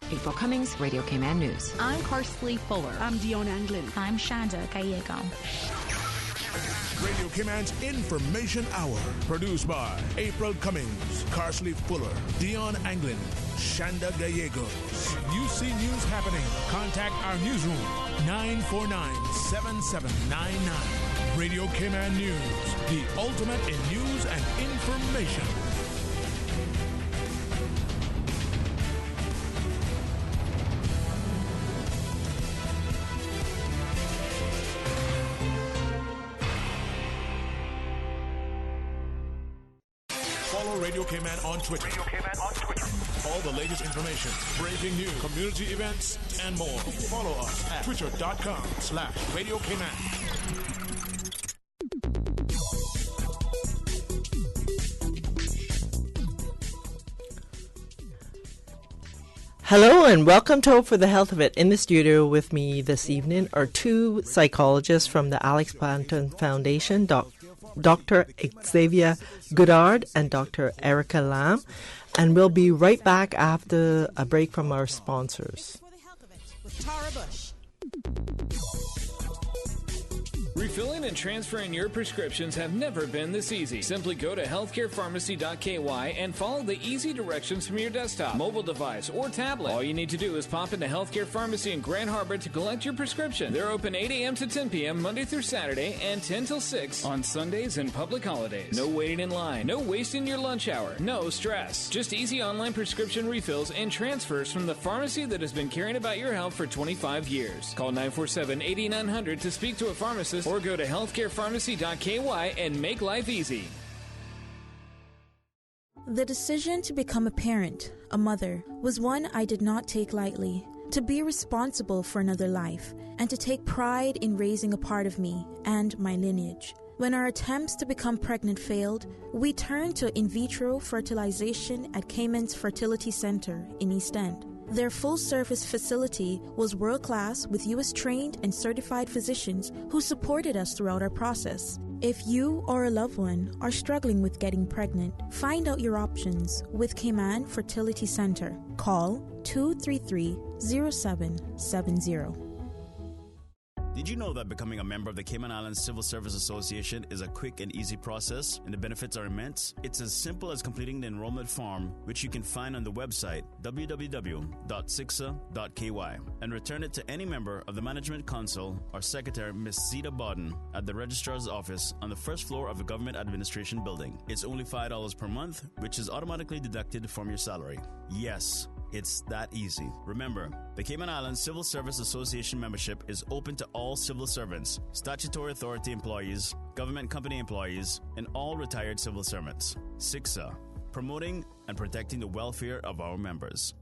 April Cummings, Radio Cayman News. I'm Carsley Fuller. I'm Dion Anglin. I'm Shanda Gallego. Radio Cayman's Information Hour, produced by April Cummings, Carsley Fuller, Dion Anglin, Shanda Gallegos. You see news happening. Contact our newsroom, 949-7799. Radio Cayman News, the ultimate in news and information. Follow Radio Cayman on Twitter. All the latest information, breaking news, community events, and more. Follow us at twitter.com/Radio Cayman. Hello and welcome to Hope for the Health of It. In the studio with me this evening are two psychologists from the Alex Planton Foundation, Dr. Xavier Goddard and Dr. Erica Lam. And we'll be right back after a break from our sponsors. With Tara Bush. Refilling and transferring your prescriptions have never been this easy. Simply go to healthcarepharmacy.ky and follow the easy directions from your desktop, mobile device, or tablet. All you need to do is pop into Healthcare Pharmacy in Grand Harbor to collect your prescription. They're open 8 a.m. to 10 p.m. Monday through Saturday and 10 till 6 on Sundays and public holidays. No waiting in line, no wasting your lunch hour, no stress. Just easy online prescription refills and transfers from the pharmacy that has been caring about your health for 25 years. Call 947-8900 to speak to a pharmacist or go to healthcarepharmacy.ky and make life easy. The decision to become a parent, a mother, was one I did not take lightly. To be responsible for another life and to take pride in raising a part of me and my lineage. When our attempts to become pregnant failed, we turned to in vitro fertilization at Cayman's Fertility Center in East End. Their full-service facility was world-class with U.S.-trained and certified physicians who supported us throughout our process. If you or a loved one are struggling with getting pregnant, find out your options with Cayman Fertility Center. Call 233-0770. Did you know that becoming a member of the Cayman Islands Civil Service Association is a quick and easy process, and the benefits are immense? It's as simple as completing the enrollment form, which you can find on the website www.cicsa.ky, and return it to any member of the Management Council or Secretary Ms. Zita Bodden at the Registrar's Office on the first floor of the Government Administration Building. It's only $5 per month, which is automatically deducted from your salary. Yes, it's that easy. Remember, the Cayman Islands Civil Service Association membership is open to all civil servants, statutory authority employees, government company employees, and all retired civil servants. CICSA, promoting and protecting the welfare of our members.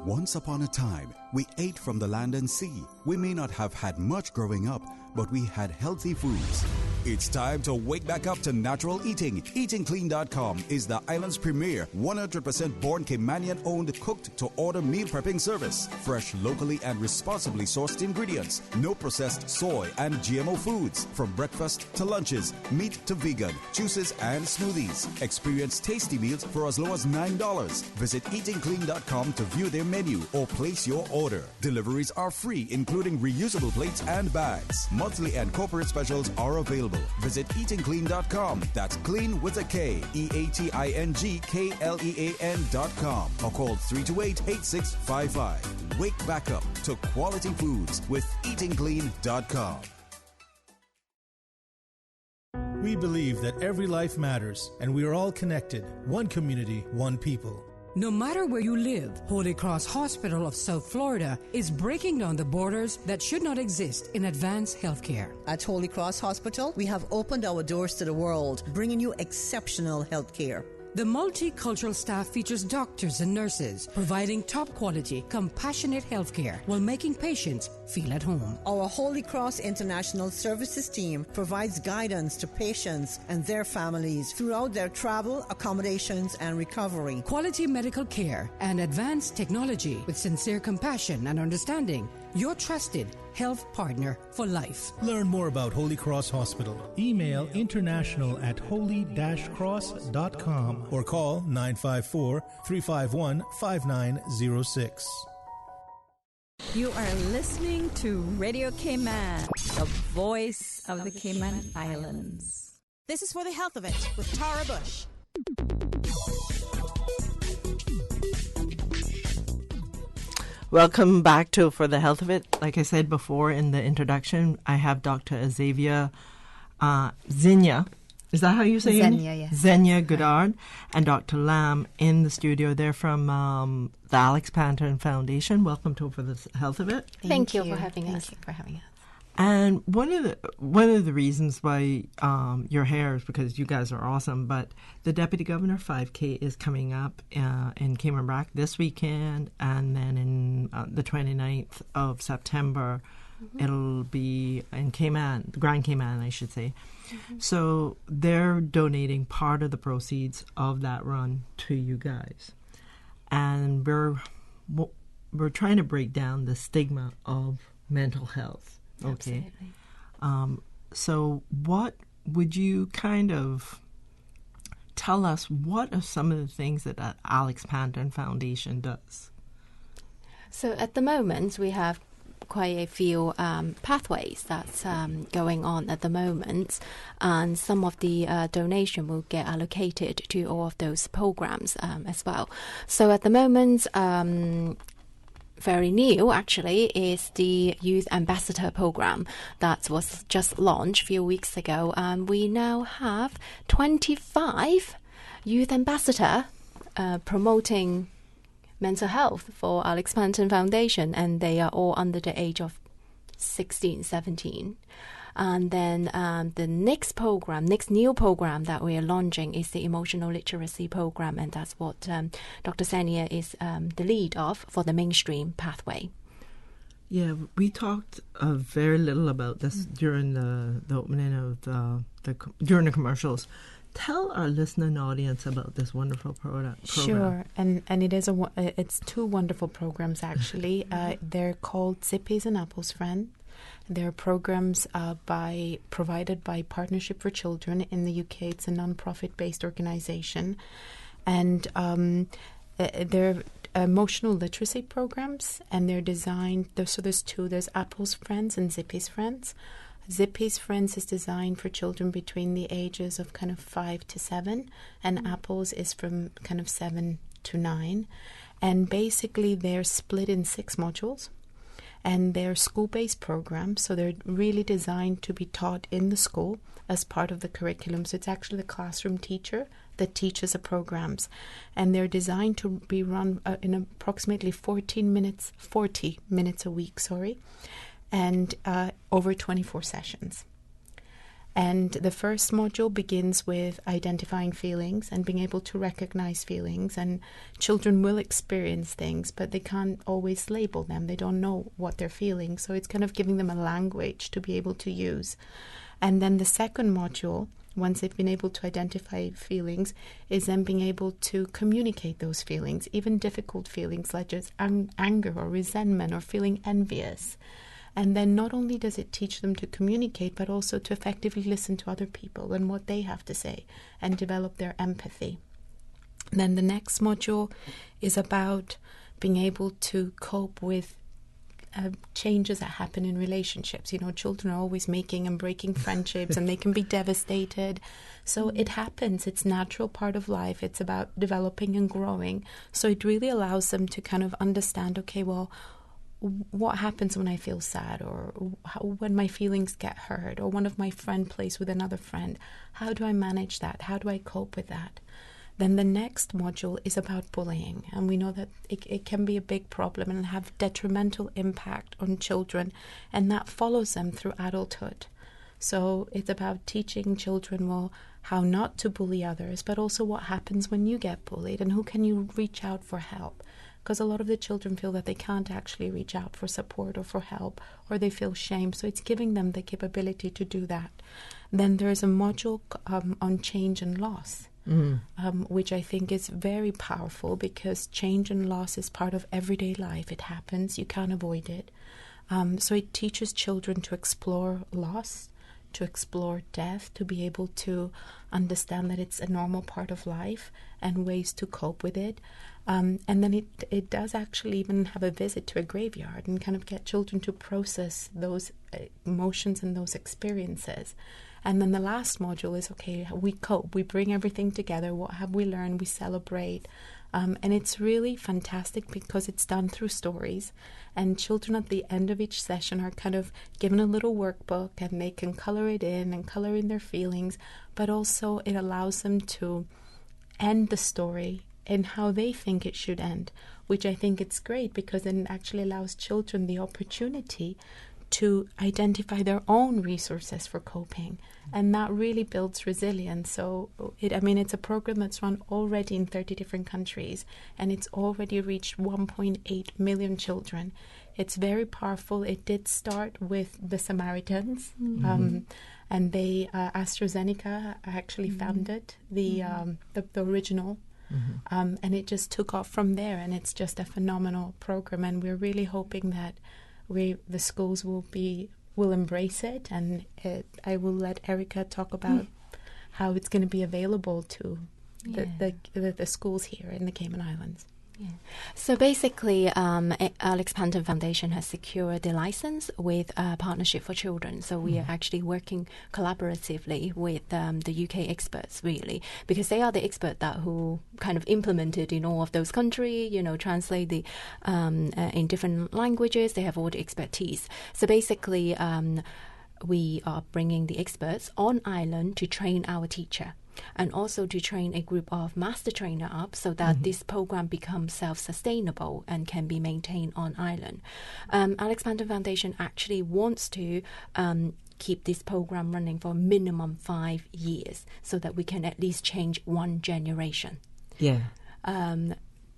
Once upon a time, we ate from the land and sea. We may not have had much growing up, but we had healthy foods. It's time to wake back up to natural eating. EatingClean.com is the island's premier 100% born Caymanian-owned cooked-to-order meal prepping service. Fresh, locally and responsibly sourced ingredients. No processed soy and GMO foods. From breakfast to lunches, meat to vegan, juices and smoothies. Experience tasty meals for as low as $9. Visit EatingClean.com to view their menu or place your order. Deliveries are free, including reusable plates and bags. Monthly and corporate specials are available. Visit eatingclean.com. That's clean with a K. EATINGKLEAN.com. Or call 328-8655. Wake back up to quality foods with eatingclean.com. We believe that every life matters and we are all connected. One community, one people. No matter where you live, Holy Cross Hospital of South Florida is breaking down the borders that should not exist in advanced healthcare. At Holy Cross Hospital, we have opened our doors to the world, bringing you exceptional healthcare. The multicultural staff features doctors and nurses providing top quality, compassionate healthcare while making patients feel at home. Our Holy Cross International Services team provides guidance to patients and their families throughout their travel, accommodations, and recovery. Quality medical care and advanced technology with sincere compassion and understanding. Your trusted health partner for life. Learn more about Holy Cross Hospital. Email international@holy-cross.com or call 954-351-5906. You are listening to Radio Cayman, the voice of the Cayman Islands. This is For the Health of It with Tara Bush. Welcome back to For the Health of It. Like I said before in the introduction, I have Dr. Xavier Xenia. Is that how you say it? Xenia, yes. Xenia Goddard and Dr. Lam in the studio. They're from the Alex Panton Foundation. Welcome to For the Health of It. Thank you for having us. And one of the reasons why you're here is because you guys are awesome. But the Deputy Governor 5K is coming up in Cayman Brac this weekend, and then in the 29th of September, it'll be in Cayman, Grand Cayman, I should say. So they're donating part of the proceeds of that run to you guys, and we're trying to break down the stigma of mental health. Okay. So what would you kind of tell us, what are some of the things that Alex Panton Foundation does? So at the moment, we have quite a few pathways that's going on at the moment, and some of the donation will get allocated to all of those programs as well. So at the moment, very new actually is the Youth Ambassador Program that was just launched a few weeks ago, and we now have 25 Youth Ambassador promoting mental health for Alex Panton Foundation, and they are all under the age of 16, 17. And then the next new program that we are launching is the Emotional Literacy Program, and that's what Dr. Xenia is the lead of for the mainstream pathway. Yeah, we talked very little about this during the opening of during the commercials. Tell our listening audience about this wonderful program. Sure, and it's two wonderful programs actually. They're called Zippies and Apples Friend. They're programs provided by Partnership for Children in the UK. It's a non-profit-based organisation, and they're emotional literacy programs, and they're designed. So there's two. There's Apples Friends and Zippies Friends. Zippies Friends is designed for children between the ages of kind of 5 to 7, and Apples is from kind of 7 to 9, and basically they're split in 6 modules. And they're school-based programs, so they're really designed to be taught in the school as part of the curriculum. So it's actually the classroom teacher that teaches the programs. And they're designed to be run in approximately 40 minutes a week, and over 24 sessions. And the first module begins with identifying feelings and being able to recognize feelings. And children will experience things, but they can't always label them. They don't know what they're feeling. So it's kind of giving them a language to be able to use. And then the second module, once they've been able to identify feelings, is then being able to communicate those feelings, even difficult feelings like just anger or resentment or feeling envious. And then not only does it teach them to communicate, but also to effectively listen to other people and what they have to say and develop their empathy. And then the next module is about being able to cope with changes that happen in relationships. You know, children are always making and breaking friendships, and they can be devastated. So it happens. It's a natural part of life. It's about developing and growing. So it really allows them to kind of understand, okay, well, what happens when I feel sad, or when my feelings get hurt, or one of my friend plays with another friend? How do I manage that? How do I cope with that? Then the next module is about bullying, and we know that it can be a big problem and have detrimental impact on children, and that follows them through adulthood. So it's about teaching children, well, how not to bully others, but also what happens when you get bullied, and who can you reach out for help. because a lot of the children feel that they can't actually reach out for support or for help, or they feel shame. So it's giving them the capability to do that. Then there is a module on change and loss, which I think is very powerful, because change and loss is part of everyday life. It happens. You can't avoid it. So it teaches children to explore loss, to explore death, to be able to understand that it's a normal part of life and ways to cope with it. And then it does actually even have a visit to a graveyard and kind of get children to process those emotions and those experiences. And then the last module is, okay, we cope, we bring everything together, what have we learned, we celebrate. And it's really fantastic because it's done through stories, and children at the end of each session are kind of given a little workbook, and they can color it in and color in their feelings, but also it allows them to end the story in how they think it should end, which I think it's great, because it actually allows children the opportunity to identify their own resources for coping, and that really builds resilience. So it's a program that's run already in 30 different countries, and it's already reached 1.8 million children. It's very powerful. It did start with the Samaritans, and they AstraZeneca actually founded the original. And it just took off from there, and it's just a phenomenal program, and we're really hoping that the schools will embrace it, and I will let Erica talk about how it's going to be available to the schools here in the Cayman Islands. Yeah. So basically, Alex Panton Foundation has secured the license with Partnership for Children. So we are actually working collaboratively with the UK experts, really, because they are the expert who kind of implemented in all of those countries, translate the in different languages. They have all the expertise. So basically, we are bringing the experts on island to train our teacher, and also to train a group of master trainer up, so that this program becomes self-sustainable and can be maintained on island. Alex Panton Foundation actually wants to keep this program running for minimum 5 years, so that we can at least change one generation. Yeah.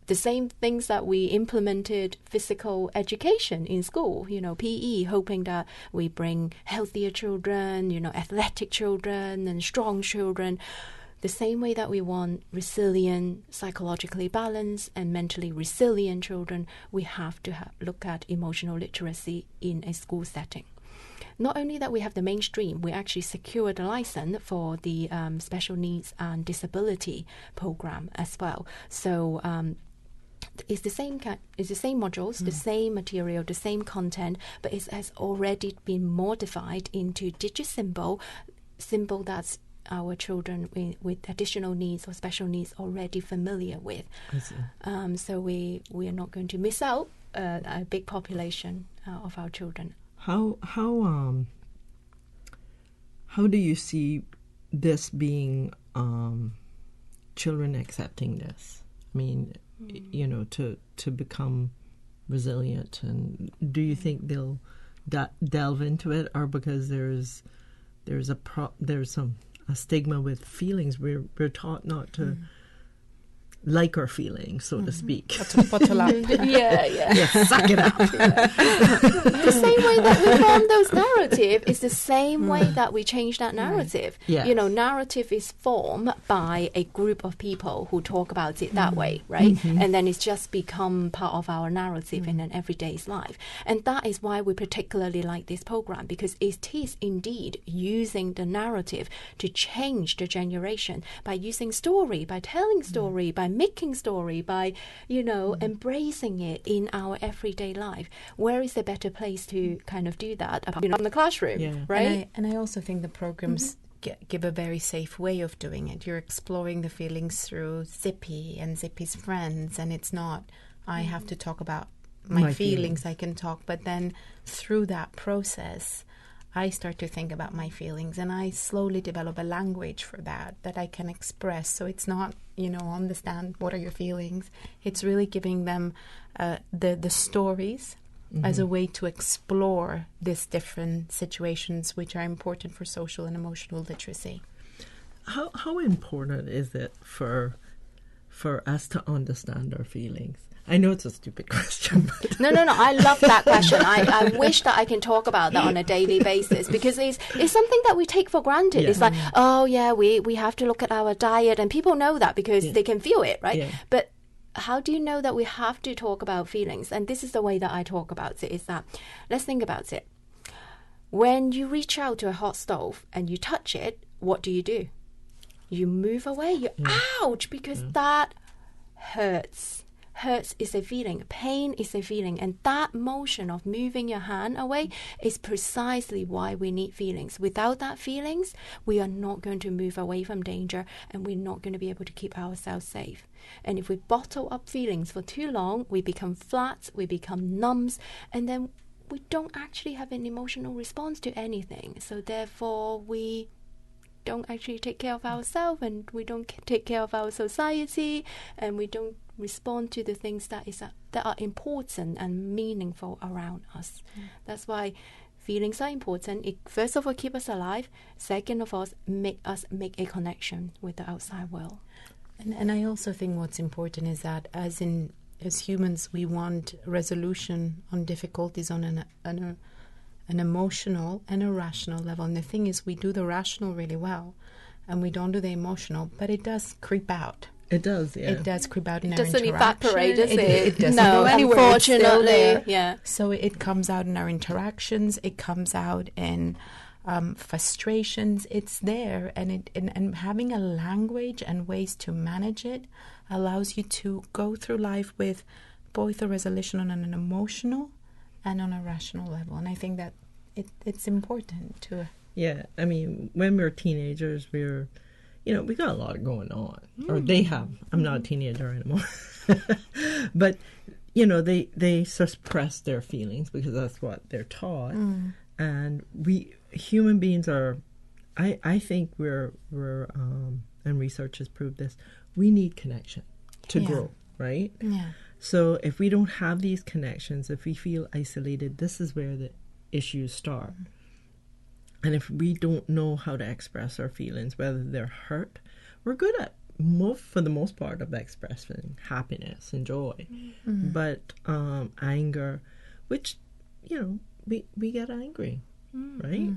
The same things that we implemented physical education in school, PE, hoping that we bring healthier children, athletic children and strong children. The same way that we want resilient, psychologically balanced and mentally resilient children, we have to look at emotional literacy in a school setting. Not only that we have the mainstream, we actually secured a license for the special needs and disability program as well. So it's the same modules, the same material, the same content, but it has already been modified into symbol that's our children with additional needs or special needs already familiar with. So we are not going to miss out a big population of our children. How do you see this being children accepting this? I mean, to become resilient, and do you think they'll delve into it, or because there's a stigma with feelings? We're taught not to like our feelings, so to speak. Bottle up. Yeah, suck it up. The same way that we form those narratives is the same way that we change that narrative. Yes. Narrative is formed by a group of people who talk about it that way, right? And then it's just become part of our narrative in an everyday life. And that is why we particularly like this program, because it is indeed using the narrative to change the generation by using story, by telling story, by making story, by embracing it in our everyday life. Where is the better place to kind of do that apart from the classroom, right? And I also think the programs give a very safe way of doing it. You're exploring the feelings through Zippy and Zippy's friends, and it's not I have to talk about my feelings. I can talk, but then through that process I start to think about my feelings, and I slowly develop a language for that I can express. So it's not, understand what are your feelings. It's really giving them the stories as a way to explore these different situations which are important for social and emotional literacy. How important is it for for us to understand our feelings? I know it's a stupid question. But No. I love that question. I wish that I can talk about that on a daily basis, because it's something that we take for granted. Yeah. It's like, we have to look at our diet, and people know that because they can feel it, right? Yeah. But how do you know that we have to talk about feelings? And this is the way that I talk about it, is that, let's think about it. When you reach out to a hot stove and you touch it, what do? You move away. You ouch, because that hurts. Hurts is a feeling. Pain is a feeling. And that motion of moving your hand away is precisely why we need feelings. Without that feelings, we are not going to move away from danger, and we're not going to be able to keep ourselves safe. And if we bottle up feelings for too long, we become flat, we become numb, and then we don't actually have an emotional response to anything. So therefore, we don't actually take care of ourselves, and we don't take care of our society, and we don't respond to the things that are important and meaningful around us. That's why feelings are important. It first of all keep us alive. Second of all, make us make a connection with the outside world. And I also think what's important is that as humans, we want resolution on difficulties on an emotional and a rational level. And the thing is, we do the rational really well, and we don't do the emotional, but it does creep out. It does, yeah. It does creep out in our doesn't interaction. Evaporate, does it? It doesn't No, go anywhere. It's still unfortunately, there. yeah. So it comes out in our interactions. It comes out in frustrations. It's there, and having a language and ways to manage it allows you to go through life with both a resolution on an emotional and on a rational level. And I think that it's important to. Yeah, I mean, when we're teenagers, we got a lot going on. Or they have. I'm not a teenager anymore. But, they suppress their feelings because that's what they're taught. And we, human beings are, I think we're and research has proved this, we need connection to grow, right? Yeah. So if we don't have these connections, if we feel isolated, this is where the issues start. And if we don't know how to express our feelings, whether they're hurt, we're good at, for the most part, of expressing happiness and joy. But anger, which, we get angry, right?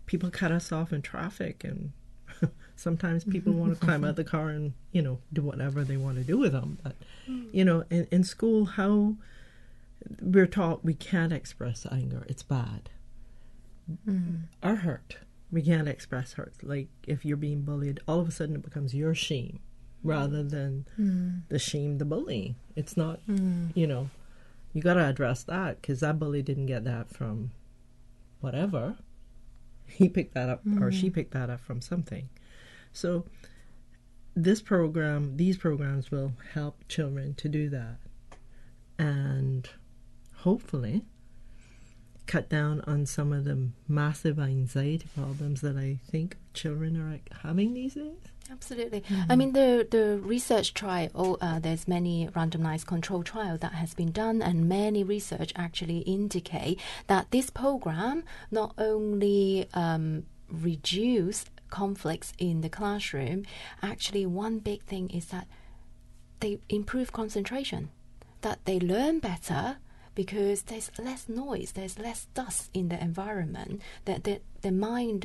People cut us off in traffic, and sometimes people want to climb out the car and, do whatever they want to do with them. But, in school, how we're taught we can't express anger. It's bad. Or hurt. We can't express hurt. Like if you're being bullied, all of a sudden it becomes your shame rather than the shame the bully. It's not, you got to address that, because that bully didn't get that from whatever. He picked that up or she picked that up from something. So these programs will help children to do that, and hopefully cut down on some of the massive anxiety problems that I think children are having these days. Absolutely. I mean, the research trial, there's many randomized control trial that has been done, and many research actually indicate that this program not only reduce conflicts in the classroom, actually one big thing is that they improve concentration, that they learn better, because there's less noise, there's less dust in the environment, that the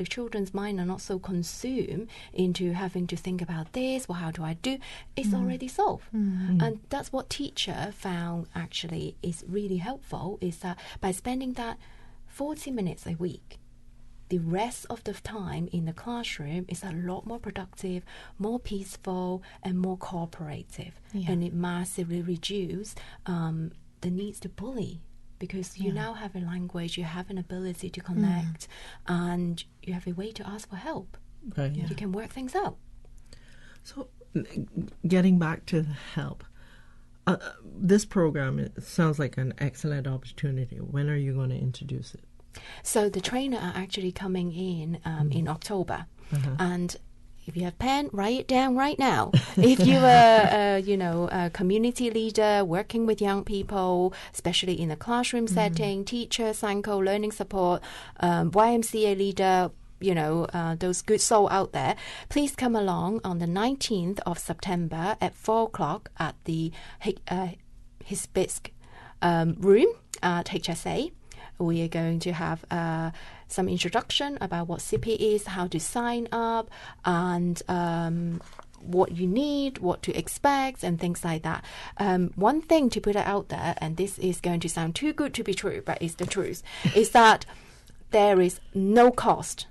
children's mind are not so consumed into having to think about this, well, how do I do? It's already solved. And that's what teacher found actually is really helpful, is that by spending that 40 minutes a week, the rest of the time in the classroom is a lot more productive, more peaceful, and more cooperative. Yeah. And it massively reduces the needs to bully, because you now have a language, you have an ability to connect, and you have a way to ask for help. Right. You can work things out. So getting back to help, this program, it sounds like an excellent opportunity. When are you going to introduce it? So the trainer are actually coming in October, and if you have pen, write it down right now. If you are, a community leader working with young people, especially in a classroom setting, teacher, Sanko, learning support, YMCA leader, those good souls out there, please come along on the 19th of September at 4 o'clock at the Hibiscus room at HSA. We are going to have some introduction about what CP is, how to sign up, and what you need, what to expect, and things like that. One thing to put it out there, and this is going to sound too good to be true, but it's the truth, is that there is no cost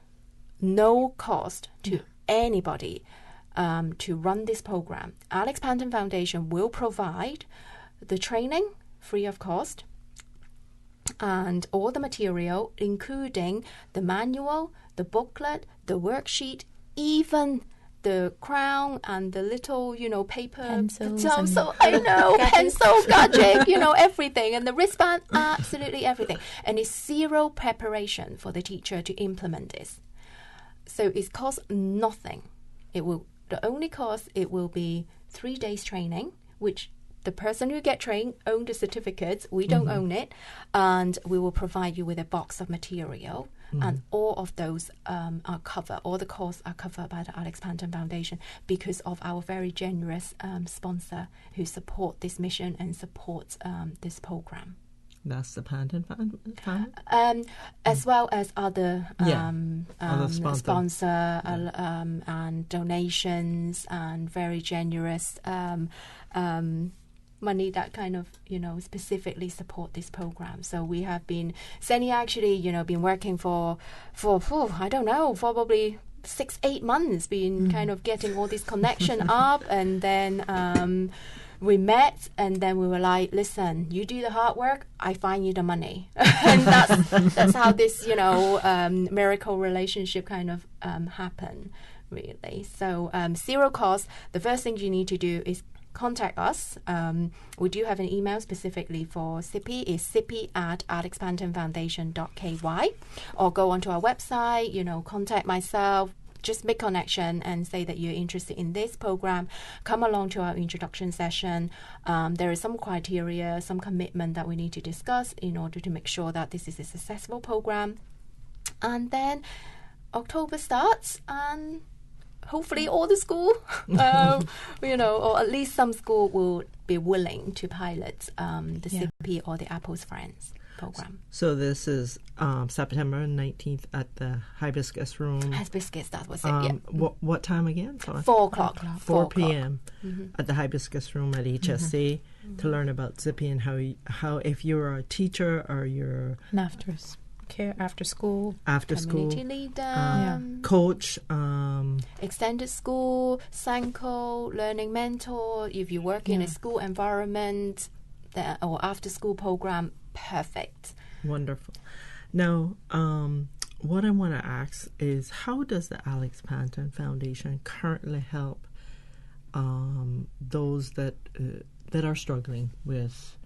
to anybody to run this program. Alex Panton Foundation will provide the training free of cost and all the material, including the manual, the booklet, the worksheet, even the crown and the little, paper pencils. So I know, pencil, gadget, everything, and the wristband, absolutely everything. And it's zero preparation for the teacher to implement this. So it costs nothing. The only cost, it will be 3 days training, which the person who get trained own the certificates. We don't own it. And we will provide you with a box of material. And all of those are covered. All the costs are covered by the Alex Panton Foundation because of our very generous sponsor who support this mission and supports this program. That's the Panton Foundation? As well as other sponsor and donations and very generous money that kind of, specifically support this program. So we have been, Seni actually, been working for I don't know, probably 6-8 months, been kind of getting all this connection up, and then we met, and then we were like, listen, you do the hard work, I find you the money. And that's how this, miracle relationship kind of happened, really. So zero cost. The first thing you need to do is contact us. We do have an email specifically for CIPI. It's cipi@alexpantonfoundation.ky, or go onto our website, contact myself, just make connection and say that you're interested in this program. Come along to our introduction session. There is some criteria, some commitment that we need to discuss in order to make sure that this is a successful program. And then October starts, and hopefully all the school, or at least some school will be willing to pilot the CP or the Apples Friends program. So this is September 19th at the Hibiscus Room. Hibiscus, that was it, What time again? Sorry. 4 o'clock. 4 p.m. At the Hibiscus Room at HSC to learn about Zippy and how if you're a teacher or you're... After school, community leader, coach, extended school, Sanko, learning mentor. If you work in a school environment or after school program, perfect. Wonderful. Now, what I want to ask is, how does the Alex Panton Foundation currently help those that are struggling with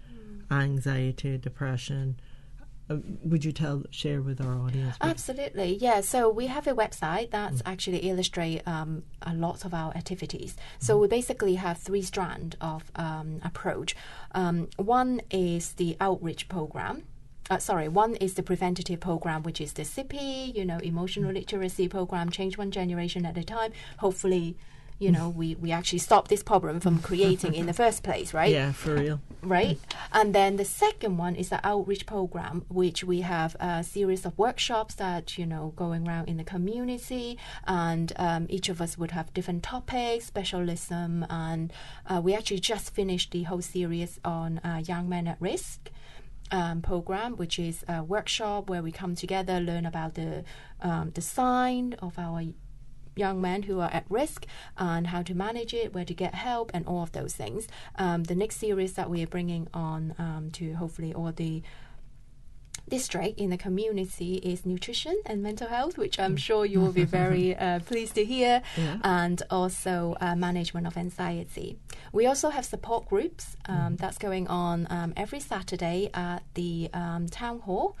anxiety, depression? Would you share with our audience? Absolutely, yeah. So we have a website that's actually illustrate a lot of our activities. So we basically have 3 strands of approach. One is the outreach program. One is the preventative program, which is the CIPI, emotional literacy program, change one generation at a time. Hopefully, we actually stop this problem from creating in the first place, right? Yeah, for real. Right? And then the second one is the outreach program, which we have a series of workshops that, going around in the community, and each of us would have different topics, specialism, and we actually just finished the whole series on Young Men at Risk program, which is a workshop where we come together, learn about the sign of our young men who are at risk and how to manage it, where to get help, and all of those things. The next series that we are bringing on to hopefully all the district in the community is nutrition and mental health, which I'm sure you will be very pleased to hear, and also management of anxiety. We also have support groups that's going on every Saturday at the town hall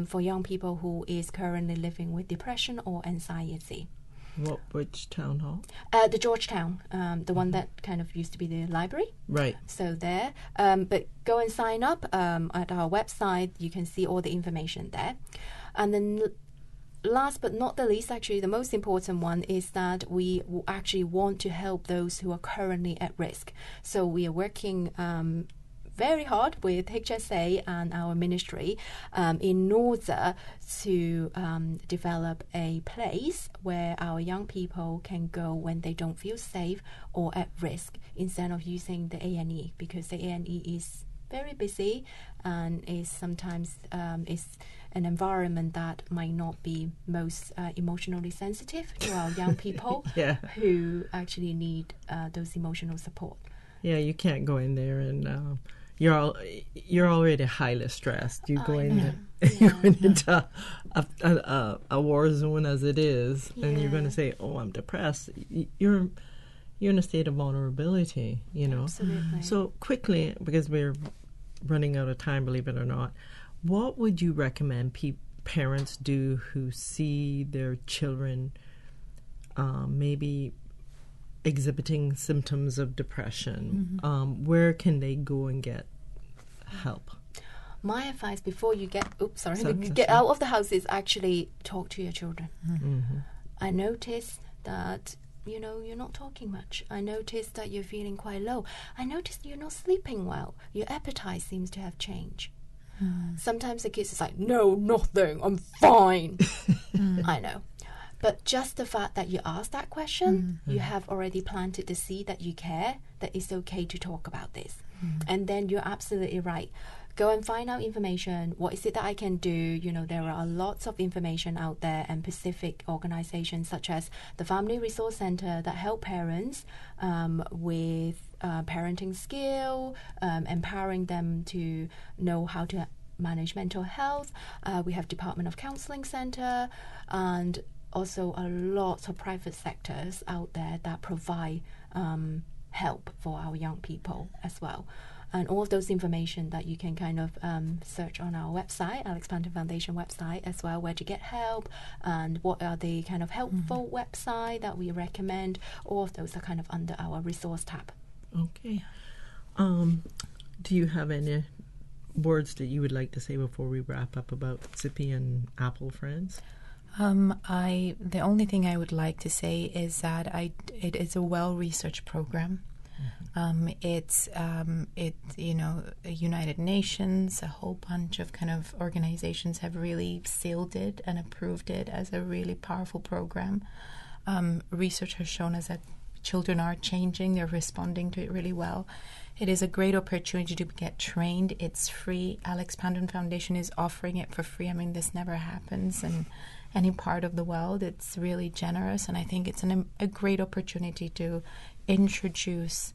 for young people who is currently living with depression or anxiety. Which town hall? The Georgetown, the one that kind of used to be the library. Right. So there. But go and sign up at our website. You can see all the information there. And then last but not the least, actually, the most important one is that we actually want to help those who are currently at risk. So we are working very hard with HSA and our ministry in order to develop a place where our young people can go when they don't feel safe or at risk, instead of using the A&E, because the A&E is very busy and is sometimes is an environment that might not be most emotionally sensitive to our young people who actually need those emotional support. Yeah, you can't go in there and you're already highly stressed. You go in you're going into a war zone as it is, and you're going to say, "Oh, I'm depressed." You're in a state of vulnerability, you know. Absolutely. So quickly, because we're running out of time, believe it or not, what would you recommend parents do who see their children maybe exhibiting symptoms of depression? Where can they go and get help? My advice before you get out of the house is actually talk to your children. I noticed that you're not talking much. I noticed that you're feeling quite low. I noticed you're not sleeping well. Your appetite seems to have changed. Sometimes the kids is like, "No, nothing, I'm fine." I know. But just the fact that you asked that question, you have already planted the seed that you care, that it's okay to talk about this. And then you're absolutely right. Go and find out information. What is it that I can do? There are lots of information out there, and specific organizations such as the Family Resource Center that help parents with parenting skill, empowering them to know how to manage mental health. We have Department of Counseling Center, and also a lot of private sectors out there that provide help for our young people as well. And all of those information that you can kind of search on our website, Alex Panton Foundation website as well, where to get help and what are the kind of helpful website that we recommend. All of those are kind of under our resource tab. Okay. Do you have any words that you would like to say before we wrap up about Zippy and Apple Friends? The only thing I would like to say is that it is a well-researched program. It's United Nations, a whole bunch of kind of organizations have really sealed it and approved it as a really powerful program. Research has shown us that children are changing, they're responding to it really well. It is a great opportunity to get trained. It's free. Alex Panton Foundation is offering it for free. I mean, this never happens in any part of the world. It's really generous, and I think it's a great opportunity to introduce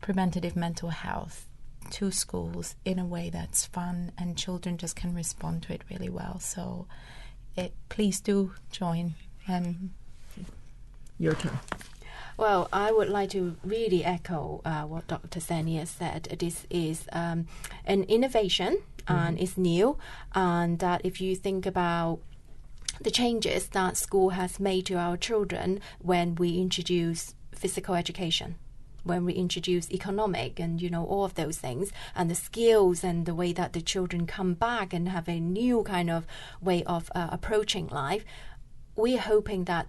preventative mental health to schools in a way that's fun, and children just can respond to it really well. So please do join. And your turn. Well, I would like to really echo what Dr. Senia said. This is an innovation, and it's new, and that if you think about the changes that school has made to our children when we introduce physical education, when we introduce economic and, all of those things, and the skills and the way that the children come back and have a new kind of way of approaching life, we're hoping that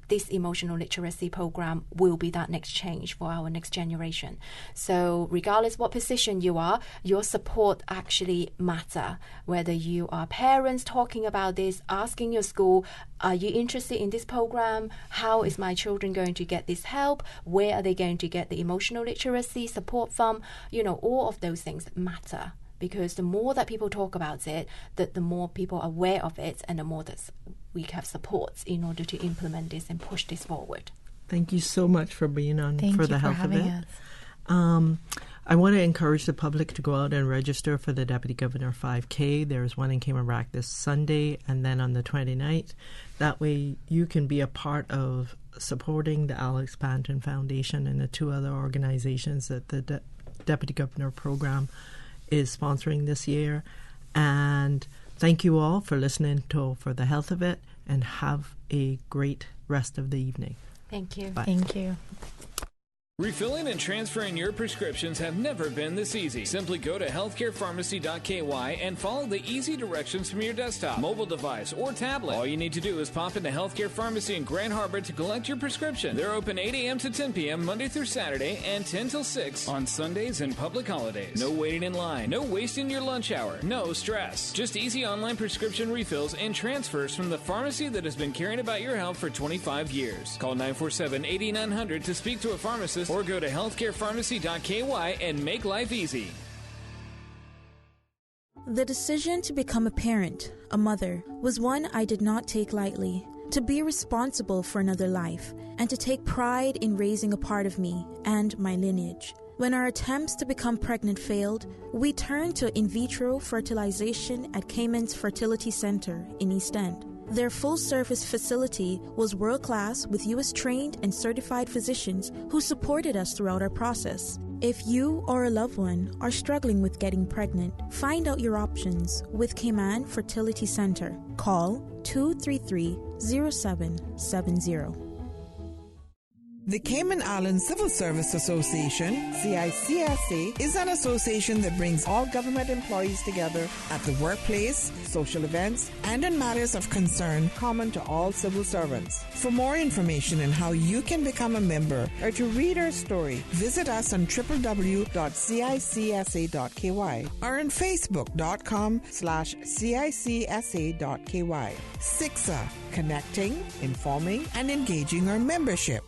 this emotional literacy program will be that next change for our next generation. So regardless what position you are, your support actually matter. Whether you are parents talking about this, asking your school, are you interested in this program? How is my children going to get this help? Where are they going to get the emotional literacy support from? All of those things matter. Because the more that people talk about it, the more people are aware of it, and the more that we have supports in order to implement this and push this forward. Thank you so much for being on For the Health of It. Us. I want to encourage the public to go out and register for the Deputy Governor 5K. There's one in Cayman Brac this Sunday, and then on the 29th. That way you can be a part of supporting the Alex Panton Foundation and the two other organizations that the Deputy Governor program is sponsoring this year. And thank you all for listening to For the Health of It, and have a great rest of the evening. Thank you. Bye. Thank you. Refilling and transferring your prescriptions have never been this easy. Simply go to healthcarepharmacy.ky and follow the easy directions from your desktop, mobile device, or tablet. All you need to do is pop into Healthcare Pharmacy in Grand Harbor to collect your prescription. They're open 8 a.m. to 10 p.m. Monday through Saturday and 10 till 6 on Sundays and public holidays. No waiting in line, no wasting your lunch hour, no stress. Just easy online prescription refills and transfers from the pharmacy that has been caring about your health for 25 years. Call 947-8900 to speak to a pharmacist or go to healthcarepharmacy.ky and make life easy. The decision to become a parent, a mother, was one I did not take lightly. To be responsible for another life and to take pride in raising a part of me and my lineage. When our attempts to become pregnant failed, we turned to in vitro fertilization at Cayman's Fertility Center in East End. Their full-service facility was world-class with U.S.-trained and certified physicians who supported us throughout our process. If you or a loved one are struggling with getting pregnant, find out your options with Cayman Fertility Center. Call 233-0770. The Cayman Islands Civil Service Association, CICSA, is an association that brings all government employees together at the workplace, social events, and in matters of concern common to all civil servants. For more information on how you can become a member or to read our story, visit us on www.cicsa.ky or on facebook.com/cicsa.ky. CICSA, connecting, informing, and engaging our membership.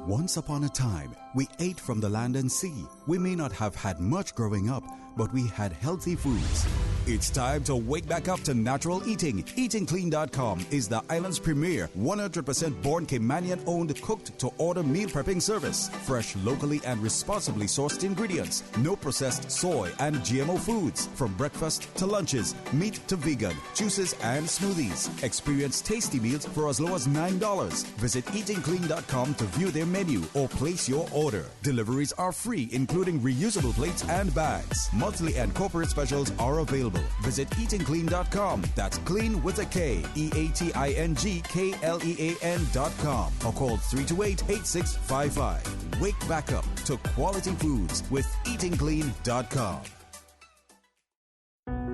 Once upon a time, we ate from the land and sea. We may not have had much growing up, but we had healthy foods. It's time to wake back up to natural eating. EatingClean.com is the island's premier 100% born Caymanian-owned cooked-to-order meal prepping service. Fresh, locally and responsibly sourced ingredients. No processed soy and GMO foods. From breakfast to lunches, meat to vegan, juices and smoothies. Experience tasty meals for as low as $9. Visit EatingClean.com to view their menu or place your order. Deliveries are free, including reusable plates and bags. Monthly and corporate specials are available. Visit eatingclean.com. That's clean with a K. EATINGKLEAN.com. Or call 328-8655. Wake back up to quality foods with eatingclean.com.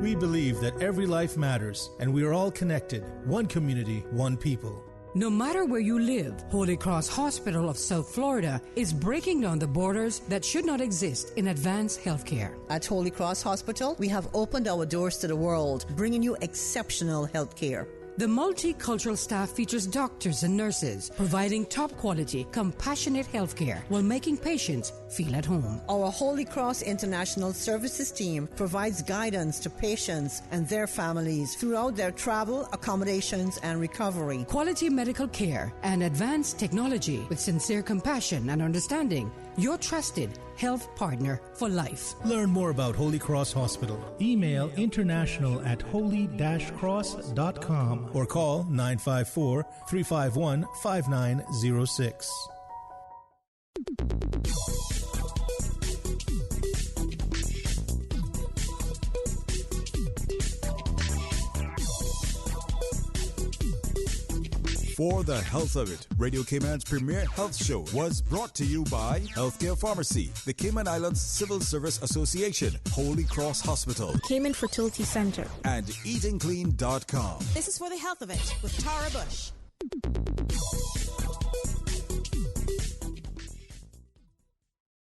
We believe that every life matters, and we are all connected. One community, one people. No matter where you live, Holy Cross Hospital of South Florida is breaking down the borders that should not exist in advanced healthcare. At Holy Cross Hospital, we have opened our doors to the world, bringing you exceptional health care. The multicultural staff features doctors and nurses providing top quality, compassionate health care while making patients feel at home. Our Holy Cross International Services team provides guidance to patients and their families throughout their travel, accommodations, and recovery. Quality medical care and advanced technology with sincere compassion and understanding. Your trusted health partner for life. Learn more about Holy Cross Hospital. Email international@holy-cross.com or call 954-351-5906. For the Health of It, Radio Cayman's premier health show was brought to you by Healthcare Pharmacy, the Cayman Islands Civil Service Association, Holy Cross Hospital, Cayman Fertility Center, and EatingClean.com. This is For the Health of It with Tara Bush.